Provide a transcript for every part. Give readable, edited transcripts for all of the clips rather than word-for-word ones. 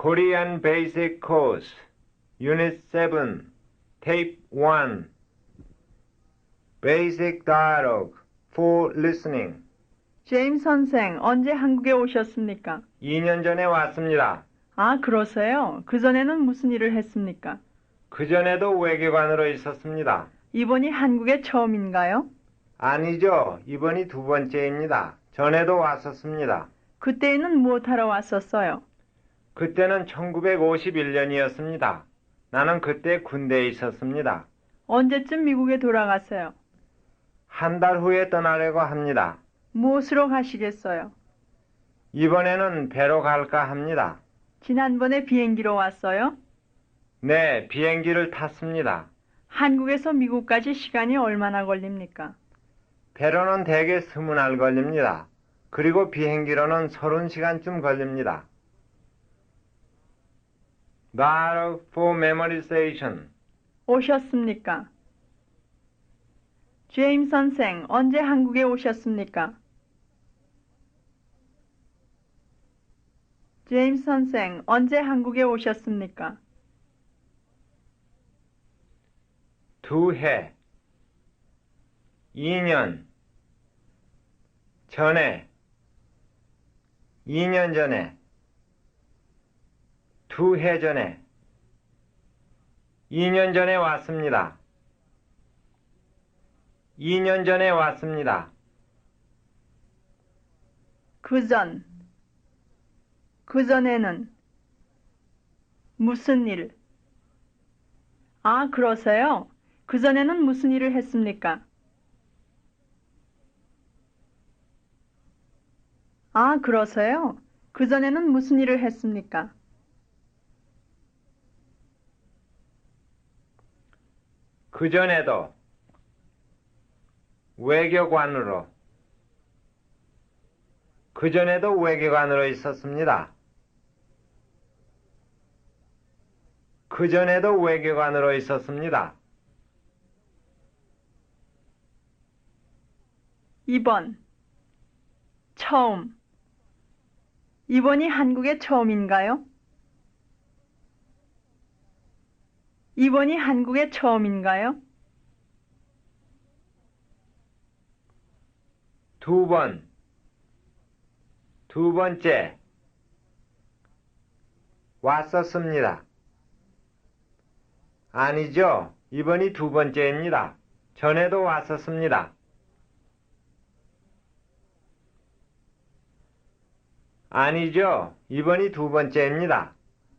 Korean Basic Course, Unit 7, Tape 1, Basic Dialogue for Listening. 제임스 선생, 언제 한국에 오셨습니까? 2년 전에 왔습니다. 아, 그러세요? 그전에는 무슨 일을 했습니까? 그전에도 외교관으로 있었습니다. 이번이 한국에 처음인가요? 아니죠. 이번이 두 번째입니다. 전에도 왔었습니다. 그때에는 무엇하러 왔었어요? 그때는 1951년이었습니다. 나는 그때 군대에 있었습니다. 언제쯤 미국에 돌아가세요? 한 달 후에 떠나려고 합니다. 무엇으로 가시겠어요? 이번에는 배로 갈까 합니다. 지난번에 비행기로 왔어요? 네, 비행기를 탔습니다. 한국에서 미국까지 시간이 얼마나 걸립니까? 배로는 대개 20날 걸립니다. 그리고 비행기로는 30시간쯤 걸립니다. Dialogue for Memorization. 오셨습니까? 제임스 선생, 언제 한국에 오셨습니까? 제임스 선생, 언제 한국에 오셨습니까? 두 해, 2년, 전에, 2년 전에, 두 해 전에, 2년 전에 왔습니다. 2년 전에 왔습니다. 그전에는 무슨 일? 아, 그러세요? 그전에는 무슨 일을 했습니까? 아, 그러세요? 그전에는 무슨 일을 했습니까? 그전에도 외교관으로, 그전에도 외교관으로 있었습니다. 그전에도 외교관으로 있었습니다. 이번, 처음. 이번이 한국에 처음인가요? 이번이 한국에 처음인가요? 두 번, 두 번째, 왔었습니다. 아니죠. 이번이 두 번째입니다. 전에도 왔었습니다. 아니죠. 이번이 두 번째입니다.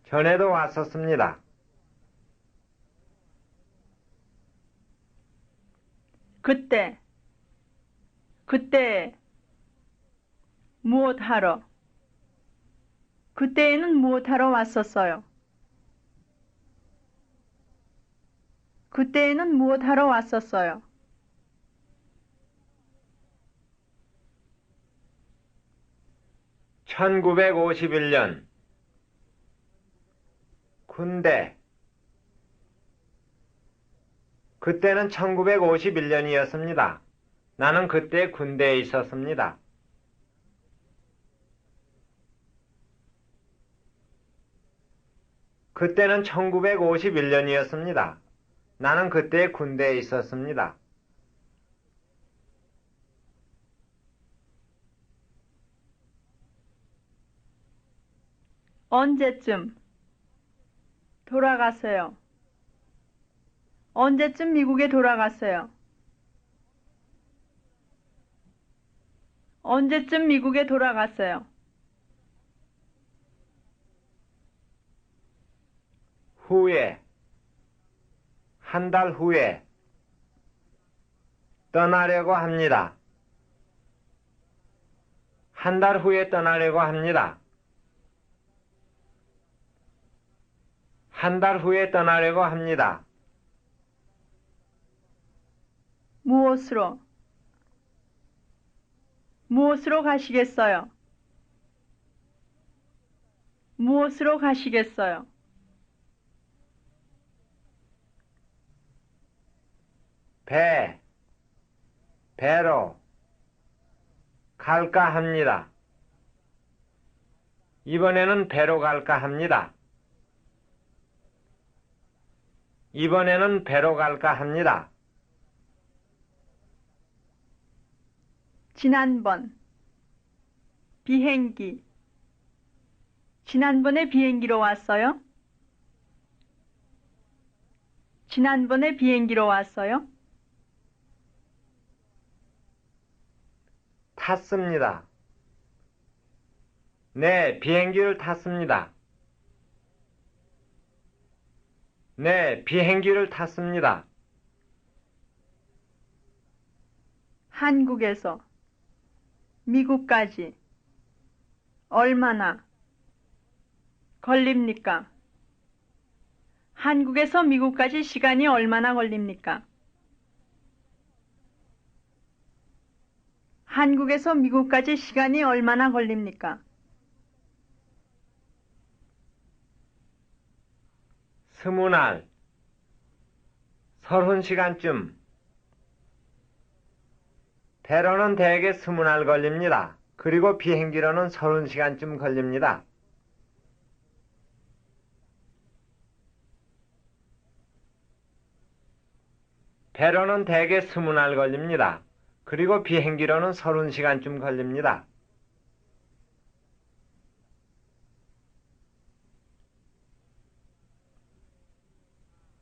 전에도 왔었습니다. 그때, 무엇하러? 그때에는 무엇하러 왔었어요? 그때에는 무엇하러 왔었어요? (1951년) 군대. 그때는 1951년이었습니다. 나는 그때 군대에 있었습니다. 그때는 1951년이었습니다. 나는 그때 군대에 있었습니다. 언제쯤? 돌아가세요. 언제쯤 미국에 돌아가세요? 언제쯤 미국에 돌아가세요? 후에, 한 달 후에 떠나려고 합니다. 한 달 후에 떠나려고 합니다. 한 달 후에 떠나려고 합니다. 무엇으로? 무엇으로 가시겠어요? 무엇으로 가시겠어요? 배로 갈까 합니다. 이번에는 배로 갈까 합니다. 이번에는 배로 갈까 합니다. 지난번, 비행기. 지난번에 비행기로 왔어요? 지난번에 비행기로 왔어요? 탔습니다. 네, 비행기를 탔습니다. 네, 비행기를 탔습니다. 한국에서, 미국까지. 얼마나 걸립니까? 한국에서 미국까지 시간이 얼마나 걸립니까? 한국에서 미국까지 시간이 얼마나 걸립니까? 스무 날, 30시간쯤. 배로는 대개 20날 걸립니다. 그리고 비행기로는 30시간쯤 걸립니다. 배로는 대개 20날 걸립니다. 그리고 비행기로는 30시간쯤 걸립니다.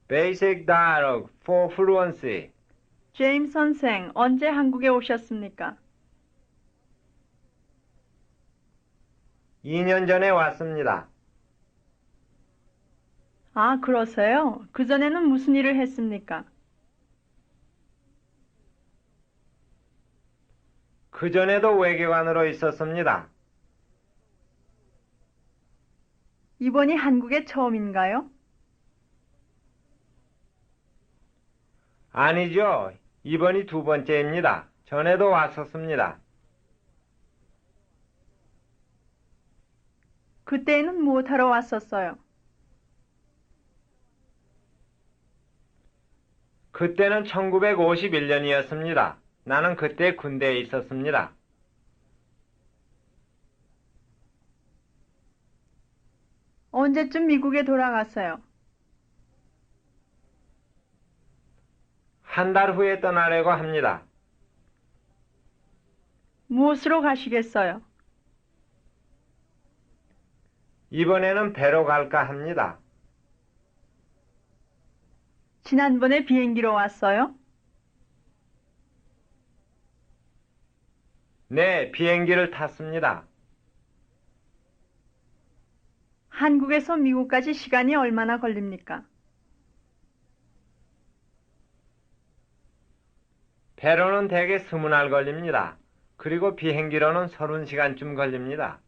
Basic Dialogue for Fluency. 제임스 선생, 언제 한국에 오셨습니까? 2년 전에 왔습니다. 아, 그러세요? 그전에는 무슨 일을 했습니까? 그전에도 외교관으로 있었습니다. 이번이 한국에 처음인가요? 아니죠. 이번이 두 번째입니다. 전에도 왔었습니다. 그때에는 무엇하러 왔었어요? 그때는 1951년이었습니다. 나는 그때 군대에 있었습니다. 언제쯤 미국에 돌아갔어요? 한 달 후에 떠나려고 합니다. 무엇으로 가시겠어요? 이번에는 배로 갈까 합니다. 지난번에 비행기로 왔어요? 네, 비행기를 탔습니다. 한국에서 미국까지 시간이 얼마나 걸립니까? 배로는 대개 20날 걸립니다. 그리고 비행기로는 30시간쯤 걸립니다.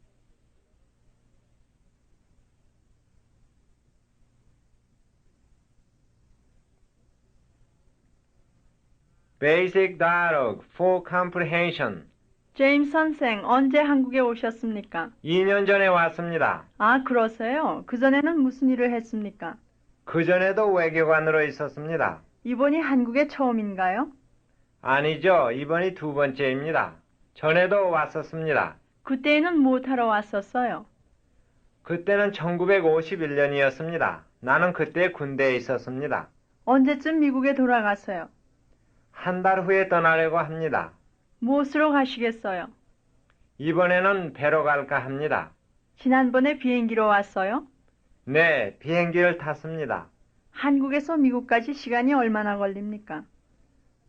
Basic Dialogue for Comprehension. 제임스 선생, 언제 한국에 오셨습니까? 2년 전에 왔습니다. 아, 그러세요? 그전에는 무슨 일을 했습니까? 그전에도 외교관으로 있었습니다. 이번이 한국에 처음인가요? 아니죠. 이번이 두 번째입니다. 전에도 왔었습니다. 그때에는 무엇하러 왔었어요? 그때는 1951년이었습니다. 나는 그때 군대에 있었습니다. 언제쯤 미국에 돌아갔어요? 한 달 후에 떠나려고 합니다. 무엇으로 가시겠어요? 이번에는 배로 갈까 합니다. 지난번에 비행기로 왔어요? 네, 비행기를 탔습니다. 한국에서 미국까지 시간이 얼마나 걸립니까?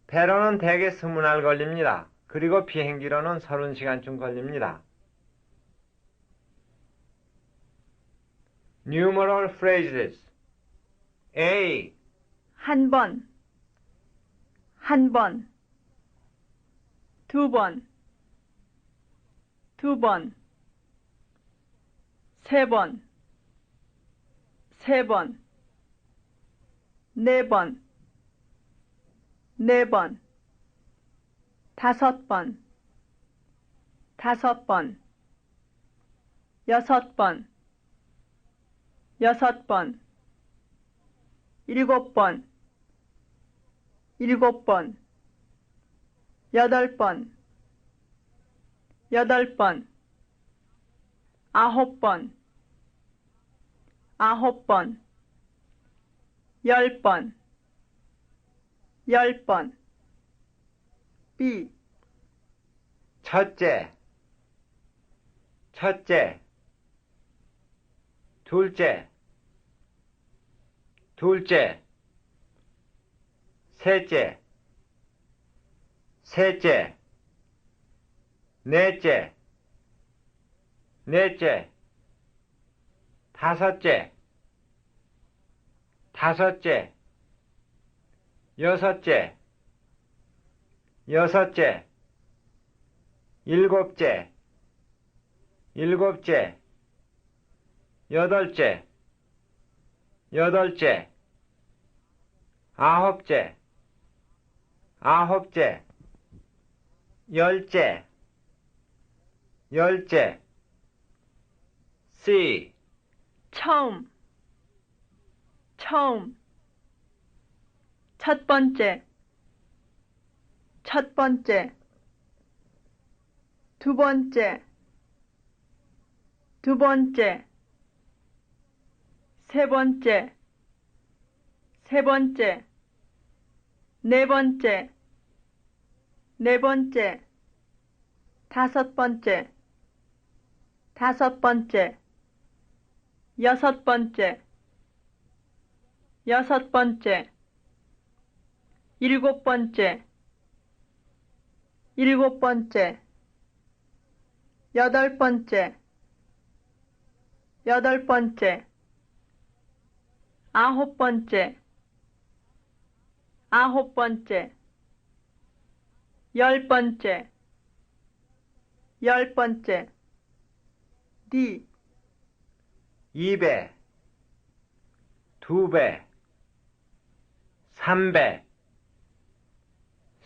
배로는 대개 20날 걸립니다. 그리고 비행기로는 30시간쯤 걸립니다. Numeral phrases. A. 한 번, 한 번, 두 번, 두 번, 세 번, 세 번, 네 번, 네 번, 다섯 번, 다섯 번, 여섯 번, 여섯 번, 일곱 번, 일곱 번, 여덟 번, 여덟 번, 아홉 번, 아홉 번, 10번, 10번. B, 첫째, 첫째, 둘째, 둘째, 셋째, 셋째, 넷째, 넷째, 다섯째, 다섯째, 여섯째, 여섯째, 일곱째, 일곱째, 여덟째, 여덟째, 아홉째, 아홉째, 열째, 열째. C, 처음, 처음. 첫 번째, 첫 번째. 두 번째, 두 번째. 세 번째, 세 번째. 네 번째, 네 번째. 다섯 번째, 다섯 번째. 여섯 번째, 여섯 번째. 일곱 번째, 일곱 번째. 여덟 번째, 여덟 번째. 아홉 번째, 아홉 번째. 열 번째, 열 번째. D, 2배, 2배, 3배,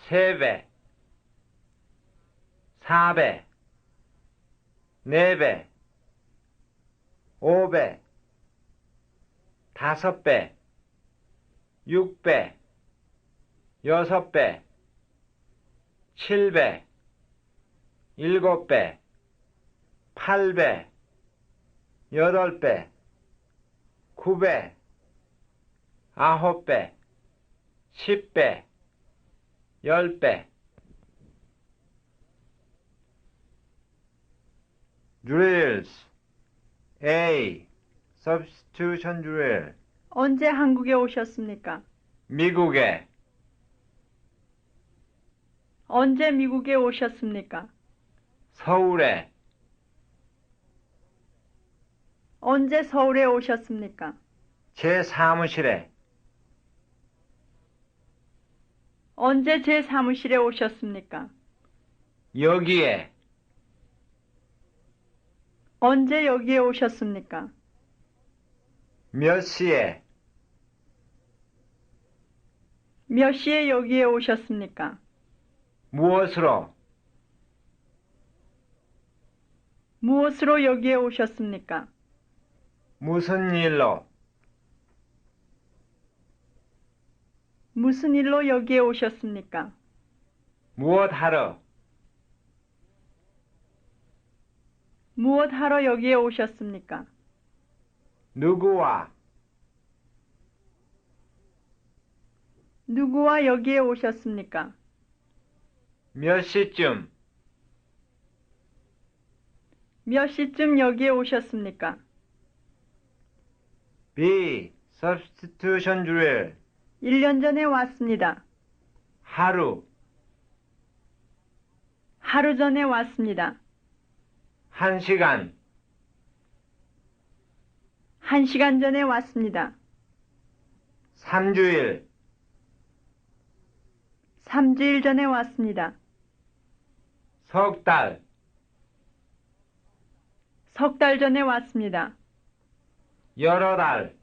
3배, 4배, 4배, 5배, 5배, 6배, 6배, 7배, 7배, 8배, 8배, 9배, 9배, 10배, 10배. drills. A. substitution drill. 언제 한국에 오셨습니까? 미국에. 언제 미국에 오셨습니까? 서울에. 언제 서울에 오셨습니까? 제 사무실에. 언제 제 사무실에 오셨습니까? 여기에. 언제 여기에 오셨습니까? 몇 시에. 몇 시에 여기에 오셨습니까? 무엇으로. 무엇으로 여기에 오셨습니까? 무슨 일로. 무슨 일로 여기에 오셨습니까? 무엇하러. 무엇하러 여기에 오셨습니까? 누구와. 누구와 여기에 오셨습니까? 몇 시쯤. 몇 시쯤 여기에 오셨습니까? B. substitution drill. 1년 전에 왔습니다. 하루. 하루 전에 왔습니다. 1시간. 1시간 전에 왔습니다. 3주일. 3주일 전에 왔습니다. 석 달. 석 달 전에 왔습니다. 여러 달.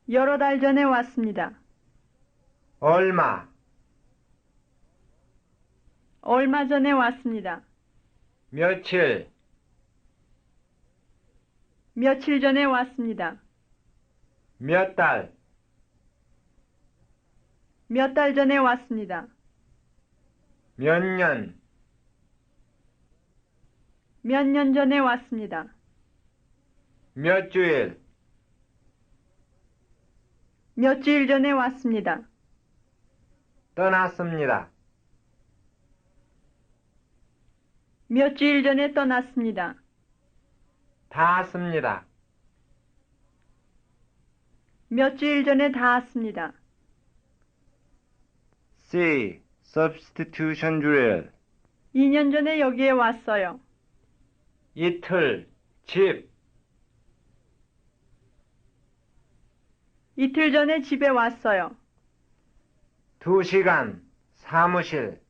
여러 달 전에 왔습니다. 얼마. 얼마 전에 왔습니다. 며칠. 며칠 전에 왔습니다. 몇 달. 몇 달 전에 왔습니다. 몇 년. 몇 년 전에 왔습니다. 몇 주일. 몇 주일 전에 왔습니다. 떠났습니다. 몇 주일 전에 떠났습니다. 닿았습니다. 몇 주일 전에 닿았습니다. C. substitution drill. 2년 전에 여기에 왔어요. 이틀, 집, 이틀 전에 집에 왔어요. 2시간, 사무실,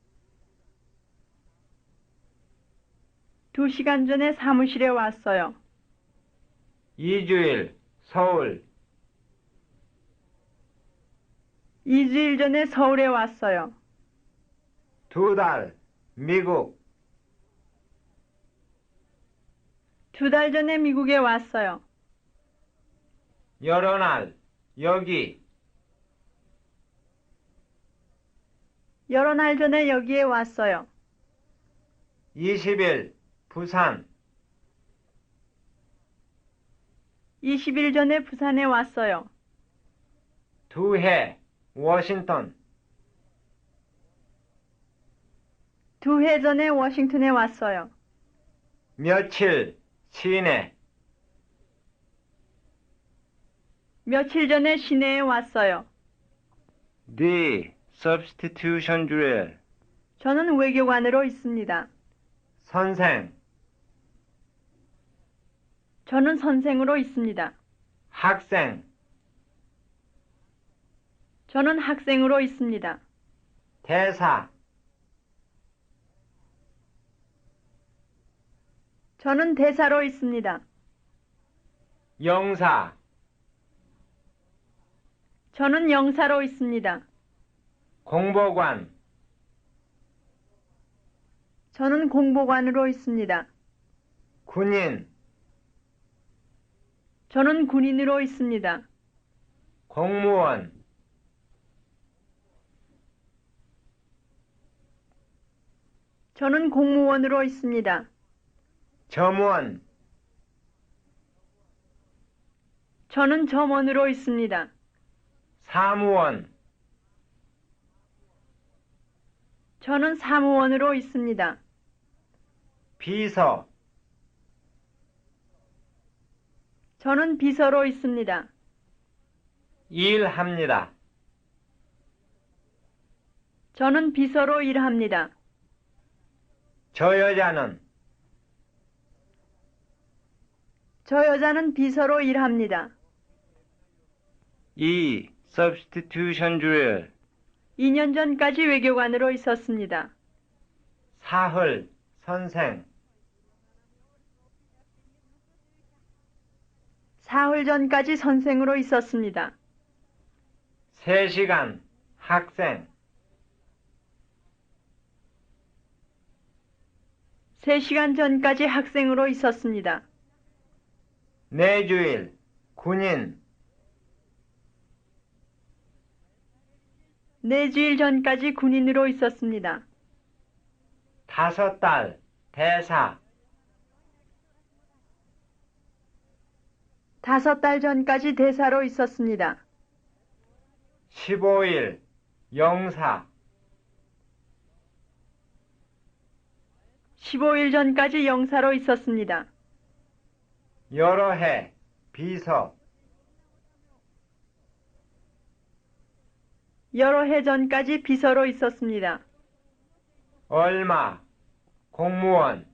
2시간 전에 사무실에 왔어요. 2주일, 서울, 2주일 전에 서울에 왔어요. 2달, 미국, 2달 전에 미국에 왔어요. 여러 날, 여기, 여러 날 전에 여기에 왔어요. 20일, 부산, 20일 전에 부산에 왔어요. 2해, 워싱턴, 2해 전에 워싱턴에 왔어요. 며칠, 시내, 며칠 전에 시내에 왔어요. D. substitution drill. 저는 외교관으로 있습니다. 선생, 저는 선생으로 있습니다. 학생, 저는 학생으로 있습니다. 대사, 저는 대사로 있습니다. 영사, 저는 영사로 있습니다. 공보관, 저는 공보관으로 있습니다. 군인, 저는 군인으로 있습니다. 공무원, 저는 공무원으로 있습니다. 점원, 저는 점원으로 있습니다. 사무원, 저는 사무원으로 있습니다. 비서, 저는 비서로 있습니다. 일합니다. 저는 비서로 일합니다. 저 여자는 저 여자는 비서로 일합니다. E. substitution drill. 2년 전까지 외교관으로 있었습니다. 사흘, 선생, 사흘 전까지 선생으로 있었습니다. 3시간, 학생, 3시간 전까지 학생으로 있었습니다. 4주일, 군인, 4주일 전까지 군인으로 있었습니다. 5달, 대사, 5달 전까지 대사로 있었습니다. 15일, 영사, 15일 전까지 영사로 있었습니다. 여러 해, 비서, 여러 해 전까지 비서로 있었습니다. 얼마, 공무원,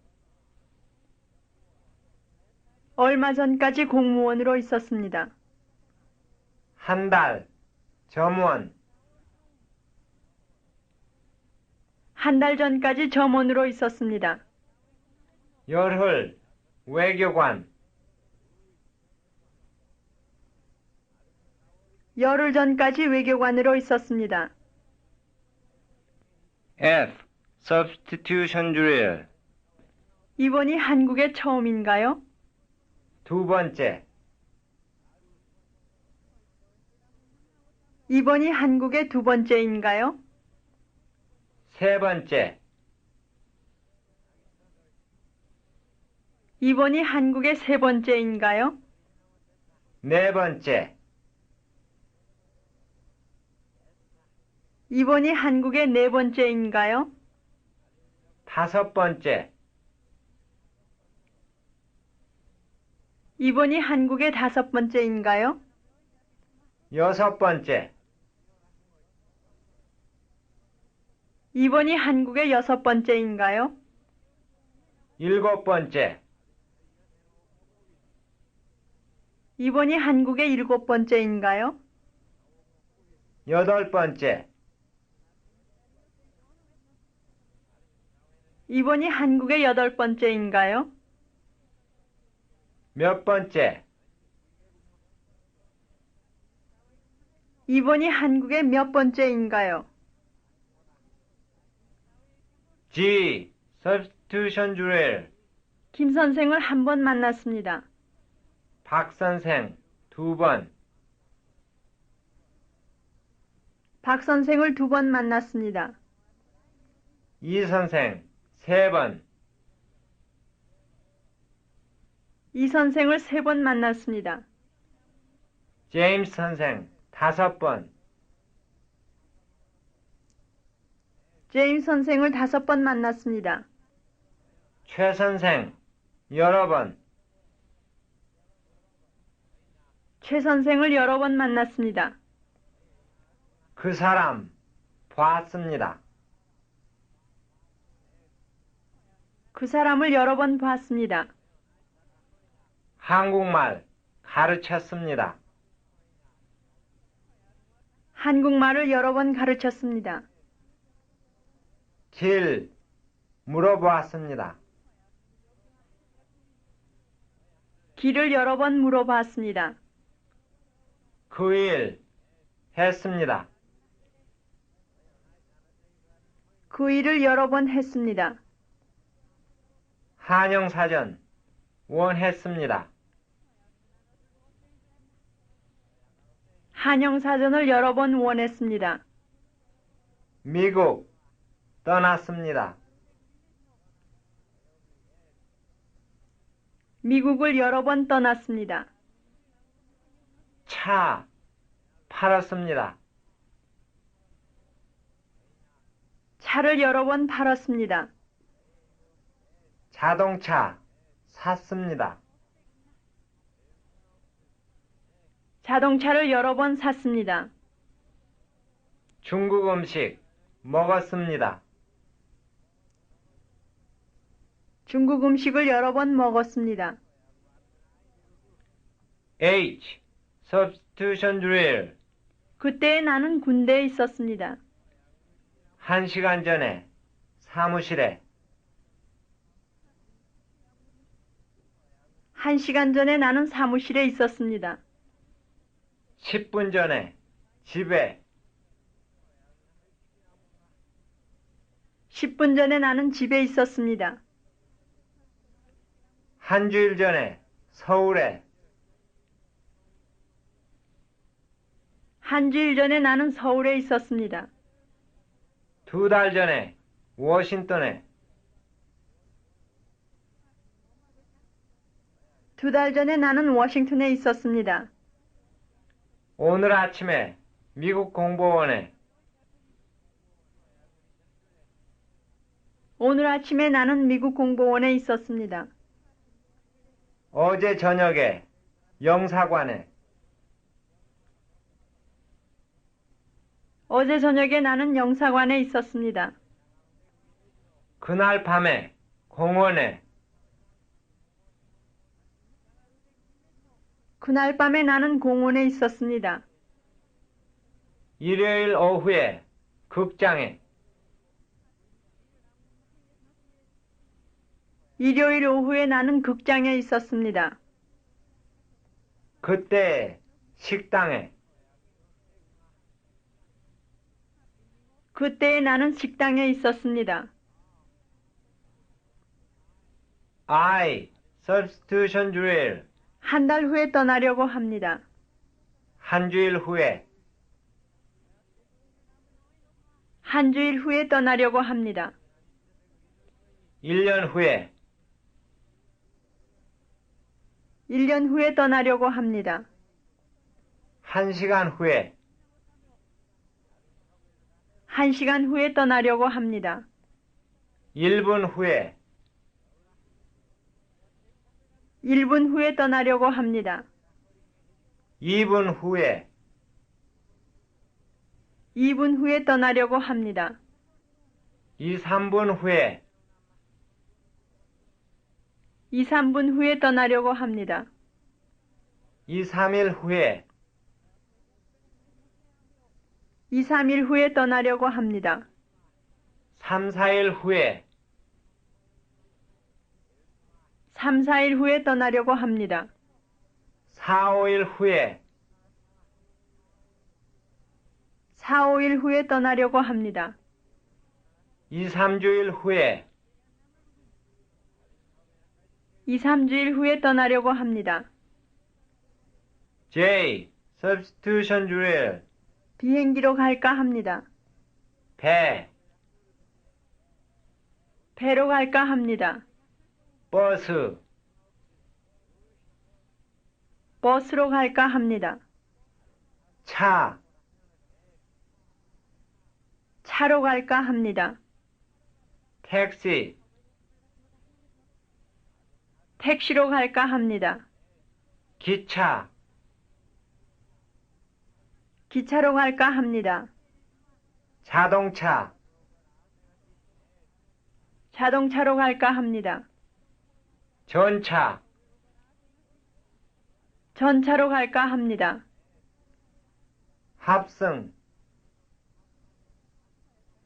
얼마 전까지 공무원으로 있었습니다. 한 달, 점원, 한 달 전까지 점원으로 있었습니다. 열흘, 외교관, 열흘 전까지 외교관으로 있었습니다. F. substitution drill. 이번이 한국에 처음인가요? 2번째, 이번이 한국의 2번째인가요? 3번째, 이번이 한국의 3번째인가요? 4번째, 이번이 한국의 네 번째인가요? 다섯 번째, 이번이 한국의 다섯 번째인가요? 여섯 번째, 이번이 한국의 여섯 번째인가요? 일곱 번째, 이번이 한국의 일곱 번째인가요? 여덟 번째, 이번이 한국의 여덟 번째인가요? 몇 번째, 이번이 한국의 몇 번째인가요? G. substitution drill. 김 선생을 한 번 만났습니다. 박 선생, 두 번. 박 선생을 두 번 만났습니다. 이 선생, 세 번. 이 선생을 세 번 만났습니다. 제임스 선생, 다섯 번. 제임스 선생을 다섯 번 만났습니다. 최 선생, 여러 번. 최 선생을 여러 번 만났습니다. 그 사람, 봤습니다. 그 사람을 여러 번 봤습니다. 한국말, 가르쳤습니다. 한국말을 여러 번 가르쳤습니다. 길, 물어보았습니다. 길을 여러 번 물어봤습니다. 그 일, 했습니다. 그 일을 여러 번 했습니다. 한영사전, 원했습니다. 한영사전을 여러 번 원했습니다. 미국, 떠났습니다. 미국을 여러 번 떠났습니다. 차, 팔았습니다. 차를 여러 번 팔았습니다. 자동차, 샀습니다. 자동차를 여러 번 샀습니다. 중국 음식, 먹었습니다. 중국 음식을 여러 번 먹었습니다. H. substitution drill. 그때 나는 군대에 있었습니다. 1시간 전에 사무실에 1시간 전에 나는 사무실에 있었습니다. 10분 전에 집에 10분 전에 나는 집에 있었습니다. 한 주일 전에 서울에 한 주일 전에 나는 서울에 있었습니다. 2달 전에 워싱턴에 2달 전에 나는 워싱턴에 있었습니다. 오늘 아침에 미국 공보원에 오늘 아침에 나는 미국 공보원에 있었습니다. 어제 저녁에 영사관에 어제 저녁에 나는 영사관에 있었습니다. 그날 밤에 공원에 그날 밤에 나는 공원에 있었습니다. 일요일 오후에 극장에 일요일 오후에 나는 극장에 있었습니다. 그때 식당에 그때 나는 식당에 있었습니다. I. substitution drill. 한 달 후에 떠나려고 합니다. 한 주일 후에 한 주일 후에 떠나려고 합니다. 1년 후에 1년 후에 떠나려고 합니다. 1시간 후에 1시간 후에 떠나려고 합니다. 1분 후에, 1분 후에 떠나려고 합니다. 2분 후에, 2분 후에 떠나려고 합니다. 2, 3분 후에, 2, 3분 후에 떠나려고 합니다. 2, 3일 후에, 2, 3일 후에 떠나려고 합니다. 3, 4일 후에, 3, 4일 후에 떠나려고 합니다. 4, 5일 후에, 4, 5일 후에 떠나려고 합니다. 2, 3주일 후에, 2, 3주일 후에 떠나려고 합니다. J. substitution drill. 비행기로 갈까 합니다. 배, 배로 갈까 합니다. 버스, 버스로 갈까 합니다. 차, 차로 갈까 합니다. 택시, 택시로 갈까 합니다. 기차, 기차로 갈까 합니다. 자동차, 자동차로 갈까 합니다. 전차, 전차로 갈까 합니다. 합승,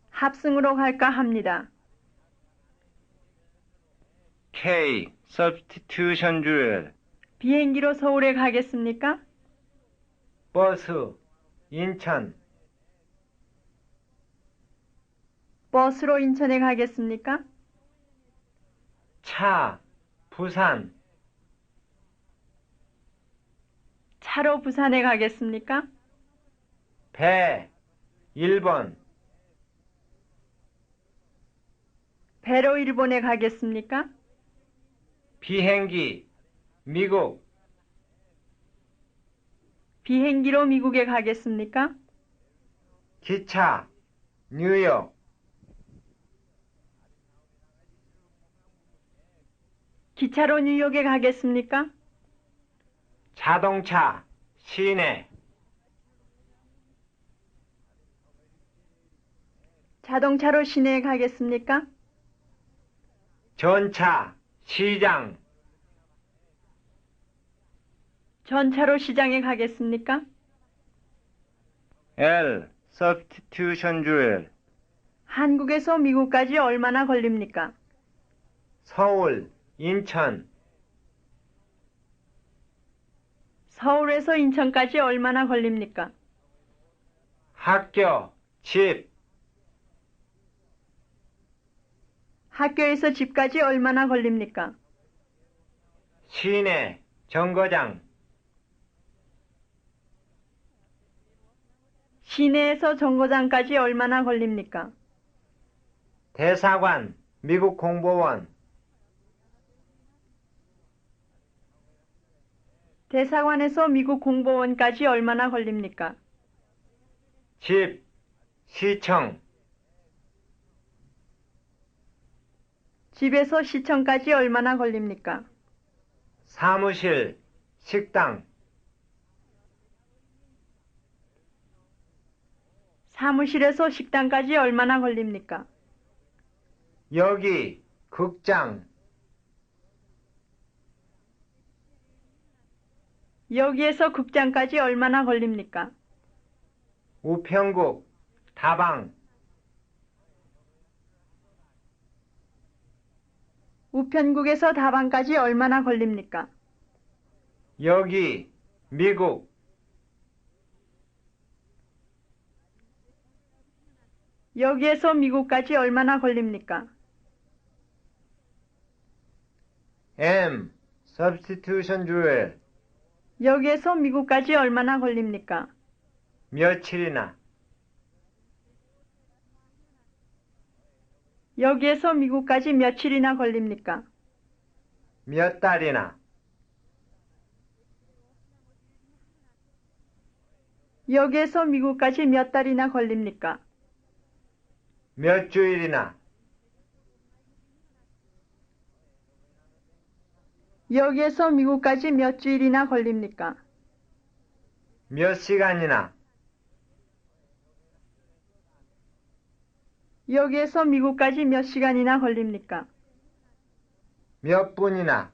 합승으로 갈까 합니다. K. substitution drill. 비행기로 서울에 가겠습니까? 버스, 인천, 버스로 인천에 가겠습니까? 차, 부산, 차로 부산에 가겠습니까? 배, 일본, 배로 일본에 가겠습니까? 비행기, 미국, 비행기로 미국에 가겠습니까? 기차, 뉴욕, 기차로 뉴욕에 가겠습니까? 자동차, 시내, 자동차로 시내에 가겠습니까? 전차, 시장, 전차로 시장에 가겠습니까? L. substitution drill. 한국에서 미국까지 얼마나 걸립니까? 서울, 인천, 서울에서 인천까지 얼마나 걸립니까? 학교, 집, 학교에서 집까지 얼마나 걸립니까? 시내, 정거장, 시내에서 정거장까지 얼마나 걸립니까? 대사관, 미국 공보원, 대사관에서 미국 공보원까지 얼마나 걸립니까? 집, 시청, 집에서 시청까지 얼마나 걸립니까? 사무실, 식당, 사무실에서 식당까지 얼마나 걸립니까? 여기, 극장, 여기에서 극장까지 얼마나 걸립니까? 우편국, 다방, 우편국에서 다방까지 얼마나 걸립니까? 여기, 미국, 여기에서 미국까지 얼마나 걸립니까? M. substitution drill. 여기에서 미국까지 얼마나 걸립니까? 며칠이나, 여기에서 미국까지 며칠이나 걸립니까? 몇 달이나, 여기에서 미국까지 몇 달이나 걸립니까? 몇 주일이나, 여기에서 미국까지 몇 주일이나 걸립니까? 몇 시간이나, 여기에서 미국까지 몇 시간이나 걸립니까? 몇 분이나,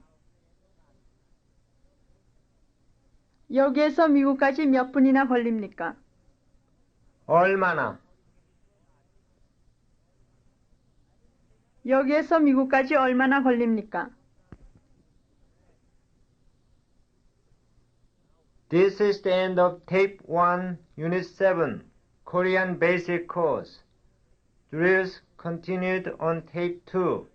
여기에서 미국까지 몇 분이나 걸립니까? 얼마나, 여기에서 미국까지 얼마나 걸립니까? This is the end of Tape 1, Unit 7, Korean Basic Course. Drills continued on Tape 2.